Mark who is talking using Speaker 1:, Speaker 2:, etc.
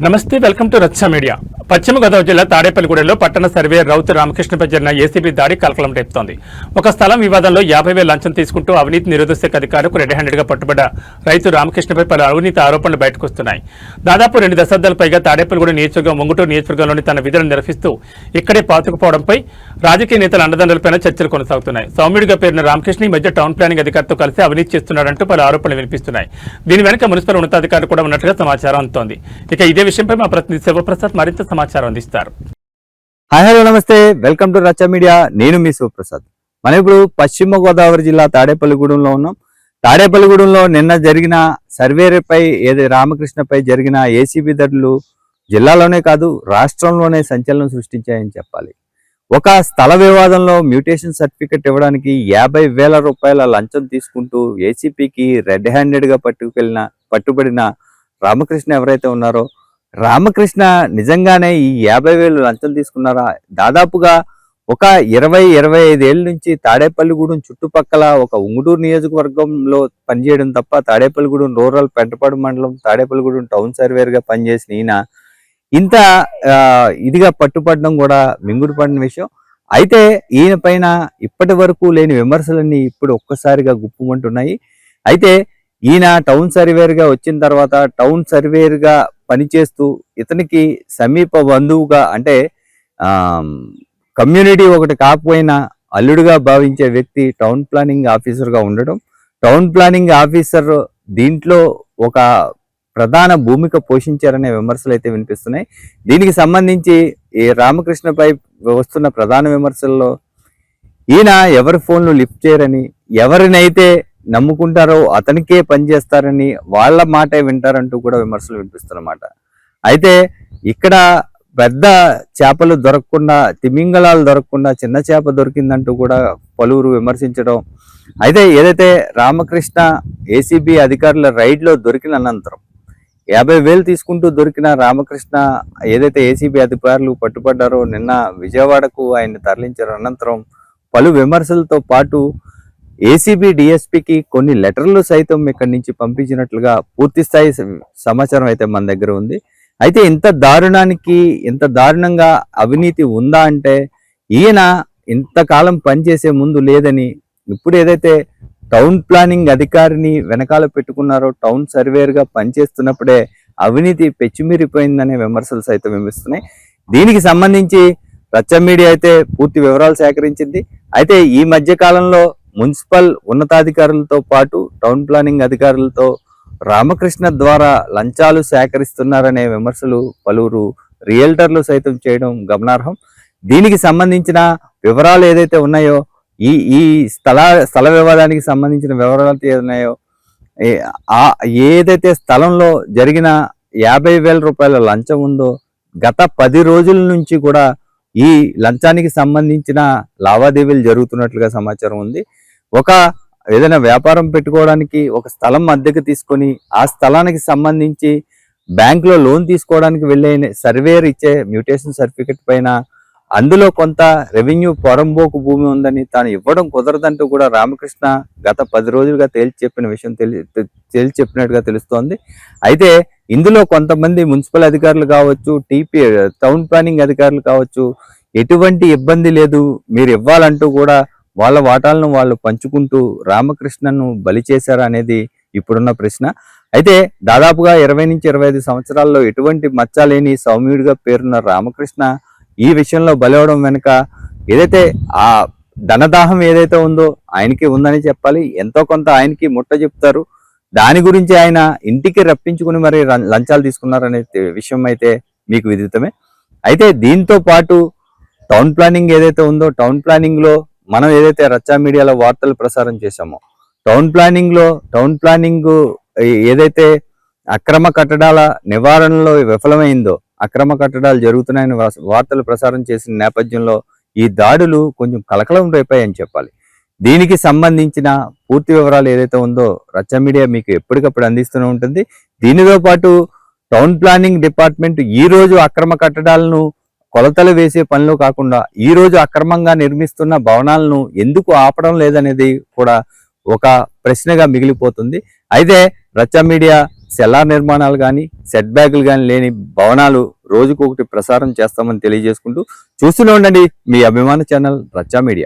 Speaker 1: నమస్తే, welcome to రచ్చ media. పశ్చిమ గోదావరి జిల్లా తాడేపల్లిగూడెంలో పట్టణ సర్వేయర్ రౌతు రామకృష్ణపై జరిగిన ఏసీబీ దాడి కలకలం రేపుతోంది. ఒక స్థలం వివాదంలో 50,000 లంచం తీసుకుంటూ అవినీతి నిరోధక శాఖ అధికారులకు రెడ్ హ్యాండెడ్ గా పట్టుబడ్డ రైతు రామకృష్ణపై పలు అవినీతి ఆరోపణలు బయటకు వస్తున్నాయి. దాదాపు 2 దశాబ్దాల పైగా తాడేపల్లిగూడెం నియోజకవర్గం ఉంగుటూరు నియోజకవర్గంలోని తన విధులను నిర్వహిస్తూ ఇక్కడే పాతుకుపోవడంపై రాజకీయ నేతల అండదండలపై చర్చలు కొనసాగుతున్నాయి. సౌమ్యుడిగా పేరున్న రామకృష్ణ ఈ మధ్య టౌన్ ప్లానింగ్ అధికారితో కలిసి అవినీతి చేస్తున్నాడంటూ పలు ఆరోపణలు వినిపిస్తున్నాయి. దీని వెనుక మున్సిపల్ ఉన్నతాధికారులు కూడా ఉన్నట్లుగా సమాచారం అందుతోంది. ఇక ఇదే విషయంపై మా ప్రతినిధి శివప్రసాద్ మరింత సమాచారం అందిస్తారు.
Speaker 2: హాయ్ హలో నమస్తే, వెల్కమ్ టు రచ్చ మీడియా. నేను మీ శివప్రసాద్. మనం ఇప్పుడు పశ్చిమ గోదావరి జిల్లా తాడేపల్లిగూడెంలో ఉన్నాం. తాడేపల్లిగూడెంలో నిన్న జరిగిన సర్వేపై రామకృష్ణపై జరిగిన ఏసీబీ దాడులు జిల్లాలోనే కాదు రాష్ట్రంలోనే సంచలనం సృష్టించాయని చెప్పాలి. ఒక స్థల వివాదంలో మ్యూటేషన్ సర్టిఫికెట్ ఇవ్వడానికి 50,000 రూపాయల లంచం తీసుకుంటూ ఏసీపీకి రెడ్ హ్యాండెడ్ గా పట్టుబడిన రామకృష్ణ ఎవరైతే ఉన్నారో, రామకృష్ణ నిజంగానే ఈ 50,000 లంచం తీసుకున్నారా? దాదాపుగా ఒక 20-25 ఏళ్ళ నుంచి తాడేపల్లిగూడెం చుట్టుపక్కల ఒక ఉంగుటూరు నియోజకవర్గంలో పనిచేయడం తప్ప తాడేపల్లిగూడెం రూరల్ పెంటపాడు మండలం తాడేపల్లిగూడెం టౌన్ సర్వేర్ గా పనిచేసిన ఈయన ఇంత ఇదిగా పట్టుపడడం కూడా మింగుడుపడిన విషయం. అయితే ఈయన పైన ఇప్పటి వరకు లేని విమర్శలన్నీ ఇప్పుడు ఒక్కసారిగా గుప్పుమంటున్నాయి. అయితే ఈయన టౌన్ సర్వేర్ గా వచ్చిన తర్వాత టౌన్ సర్వేర్ గా పనిచేస్తూ ఇతనికి సమీప బంధువుగా, అంటే కమ్యూనిటీ ఒకటి కాకపోయినా అల్లుడుగా భావించే వ్యక్తి టౌన్ ప్లానింగ్ ఆఫీసర్ గా ఉండడం, టౌన్ ప్లానింగ్ ఆఫీసర్ దీంట్లో ఒక ప్రధాన భూమిక పోషించారనే విమర్శలు అయితే వినిపిస్తున్నాయి. దీనికి సంబంధించి ఈ రామకృష్ణపై వస్తున్న ప్రధాన విమర్శల్లో ఈయన ఎవరి ఫోన్లు లిఫ్ట్ చేయరని, ఎవరినైతే నమ్ముకుంటారో అతనికే పనిచేస్తారని, వాళ్ళ మాటే వింటారంటూ కూడా విమర్శలు వినిపిస్తున్నమాట. అయితే ఇక్కడ పెద్ద చేపలు దొరకకుండా, తిమింగళాలు దొరకకుండా చిన్న చేప దొరికిందంటూ కూడా పలువురు విమర్శించడం. అయితే ఏదైతే రామకృష్ణ ఏసీబీ అధికారుల రైడ్లో దొరికిన అనంతరం 50,000 తీసుకుంటూ దొరికిన రామకృష్ణ ఏదైతే ఏసీబీ అధికారులు పట్టుబడ్డారో, నిన్న విజయవాడకు ఆయన తరలించారు. అనంతరం పలు విమర్శలతో పాటు ఏసీబీ డిఎస్పీకి కొన్ని లెటర్లు సైతం ఇక్కడి నుంచి పంపించినట్లుగా పూర్తి స్థాయి సమాచారం అయితే మన దగ్గర ఉంది. అయితే ఇంత దారుణంగా అవినీతి ఉందా అంటే, ఈయన ఇంతకాలం పనిచేసే ముందు లేదని, ఇప్పుడు ఏదైతే టౌన్ ప్లానింగ్ అధికారిని వెనకాల పెట్టుకున్నారో, టౌన్ సర్వేర్ గా పనిచేస్తున్నప్పుడే అవినీతి పెచ్చిమీరిపోయిందనే విమర్శలు సైతం వినిపిస్తున్నాయి. దీనికి సంబంధించి రచ్చ మీడియా అయితే పూర్తి వివరాలు సేకరించింది. అయితే ఈ మధ్య కాలంలో మున్సిపల్ ఉన్నతాధికారులతో పాటు టౌన్ ప్లానింగ్ అధికారులతో రామకృష్ణ ద్వారా లంచాలు సేకరిస్తున్నారనే విమర్శలు పలువురు రియల్టర్లు సైతం చేయడం గమనార్హం. దీనికి సంబంధించిన వివరాలు ఏదైతే ఉన్నాయో, ఈ స్థల వివాదానికి సంబంధించిన వివరాలు ఏదైనాయో, ఏదైతే స్థలంలో జరిగిన 50,000 రూపాయల లంచం ఉందో, గత 10 రోజుల నుంచి కూడా ఈ లంచానికి సంబంధించిన లావాదేవీలు జరుగుతున్నట్లుగా సమాచారం ఉంది. ఏదైనా వ్యాపారం పెట్టుకోవడానికి ఒక స్థలం అద్దెకు తీసుకొని ఆ స్థలానికి సంబంధించి బ్యాంకులో లోన్ తీసుకోవడానికి వెళ్ళే సర్వేయర్ ఇచ్చే మ్యూటేషన్ సర్టిఫికెట్ పైన అందులో కొంత రెవెన్యూ పొరంబోకు భూమి ఉందని తాను ఇవ్వడం కుదరదంటూ కూడా రామకృష్ణ గత 10 రోజులుగా తేల్చి చెప్పినట్టుగా తెలుస్తోంది. అయితే ఇందులో కొంతమంది మున్సిపల్ అధికారులు కావచ్చు, టౌన్ ప్లానింగ్ అధికారులు కావచ్చు, ఎటువంటి ఇబ్బంది లేదు, మీరు ఇవ్వాలంటూ కూడా వాళ్ళ వాటాలను వాళ్ళు పంచుకుంటూ రామకృష్ణను బలి చేశారా అనేది ఇప్పుడున్న ప్రశ్న. అయితే దాదాపుగా 20-25 సంవత్సరాల్లో ఎటువంటి మచ్చ లేని సౌమ్యుడిగా పేరున్న రామకృష్ణ ఈ విషయంలో బలవడం వెనుక ఏదైతే ఆ ధనదాహం ఏదైతే ఉందో ఆయనకి ఉందని చెప్పాలి. ఎంతో కొంత ఆయనకి ముట్ట చెప్తారు. దాని గురించి ఆయన ఇంటికి రప్పించుకుని మరి లంచాలు తీసుకున్నారనే విషయం అయితే మీకు విదితమే. అయితే దీంతో పాటు టౌన్ ప్లానింగ్ ఏదైతే ఉందో, టౌన్ ప్లానింగ్ లో మనం ఏదైతే రచ్చా మీడియాలో వార్తలు ప్రసారం చేశామో, టౌన్ ప్లానింగ్ ఏదైతే అక్రమ కట్టడాల నివారణలో విఫలమైందో, అక్రమ కట్టడాలు జరుగుతున్నాయని వార్తలు ప్రసారం చేసిన నేపథ్యంలో ఈ దాడులు కొంచెం కలకలం రేపాయని చెప్పాలి. దీనికి సంబంధించిన పూర్తి వివరాలు ఏదైతే ఉందో రచ్చా మీడియా మీకు ఎప్పటికప్పుడు అందిస్తూనే ఉంటుంది. దీనితో పాటు టౌన్ ప్లానింగ్ డిపార్ట్మెంట్ ఈ రోజు అక్రమ కట్టడాలను కొలతలు వేసే పనిలో కాకుండా ఈ రోజు అక్రమంగా నిర్మిస్తున్న భవనాలను ఎందుకు ఆపడం లేదనేది కూడా ఒక ప్రశ్నగా మిగిలిపోతుంది. అయితే రచ్చా మీడియా సెల్లార్ నిర్మాణాలు కానీ సెట్ బ్యాగులు కానీ లేని భవనాలు రోజుకొకటి ప్రసారం చేస్తామని తెలియజేసుకుంటూ చూస్తూనే ఉండండి మీ అభిమాన ఛానల్ రచ్చా మీడియా.